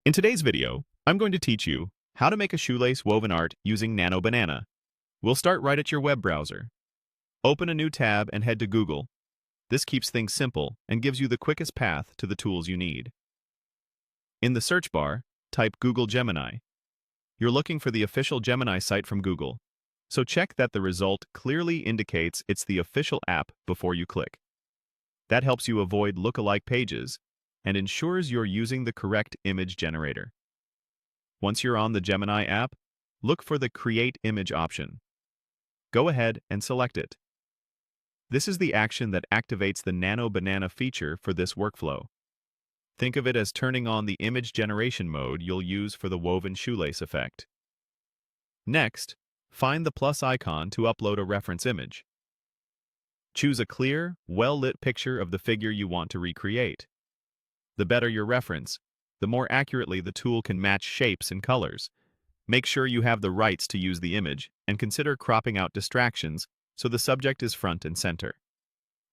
In today's video, I'm going to teach you how to make a shoelace woven art using Nano Banana. We'll start right at your web browser. Open a new tab and head to Google. This keeps things simple and gives you the quickest path to the tools you need. In the search bar, type Google Gemini. You're looking for the official Gemini site from Google, so check that the result clearly indicates it's the official app before you click. That helps you avoid look-alike pages and ensures you're using the correct image generator. Once you're on the Gemini app, look for the Create Image option. Go ahead and select it. This is the action that activates the Nano Banana feature for this workflow. Think of it as turning on the image generation mode you'll use for the woven shoelace effect. Next, find the plus icon to upload a reference image. Choose a clear, well-lit picture of the figure you want to recreate. The better your reference, the more accurately the tool can match shapes and colors. Make sure you have the rights to use the image and consider cropping out distractions so the subject is front and center.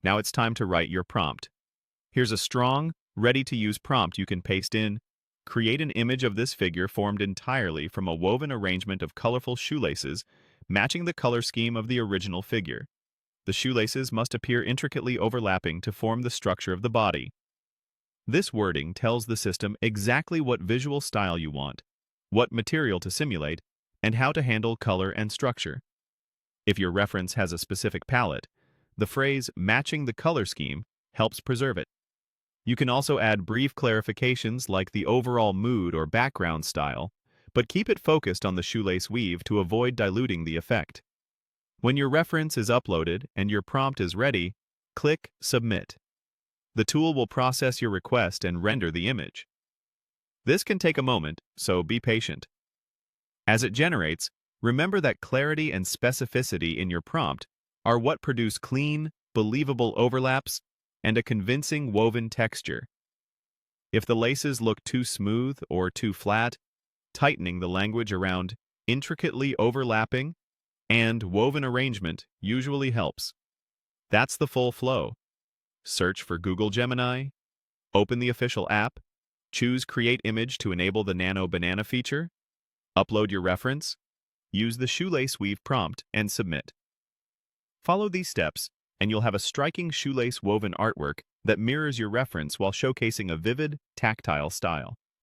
Now it's time to write your prompt. Here's a strong, ready-to-use prompt you can paste in. Create an image of this figure formed entirely from a woven arrangement of colorful shoelaces, matching the color scheme of the original figure. The shoelaces must appear intricately overlapping to form the structure of the body. This wording tells the system exactly what visual style you want, what material to simulate, and how to handle color and structure. If your reference has a specific palette, the phrase "matching the color scheme" helps preserve it. You can also add brief clarifications like the overall mood or background style, but keep it focused on the shoelace weave to avoid diluting the effect. When your reference is uploaded and your prompt is ready, click Submit. The tool will process your request and render the image. This can take a moment, so be patient. As it generates, remember that clarity and specificity in your prompt are what produce clean, believable overlaps and a convincing woven texture. If the laces look too smooth or too flat, tightening the language around intricately overlapping and woven arrangement usually helps. That's the full flow. Search for Google Gemini, open the official app, choose Create Image to enable the Nano Banana feature, upload your reference, use the shoelace weave prompt, and submit. Follow these steps, and you'll have a striking shoelace woven artwork that mirrors your reference while showcasing a vivid, tactile style.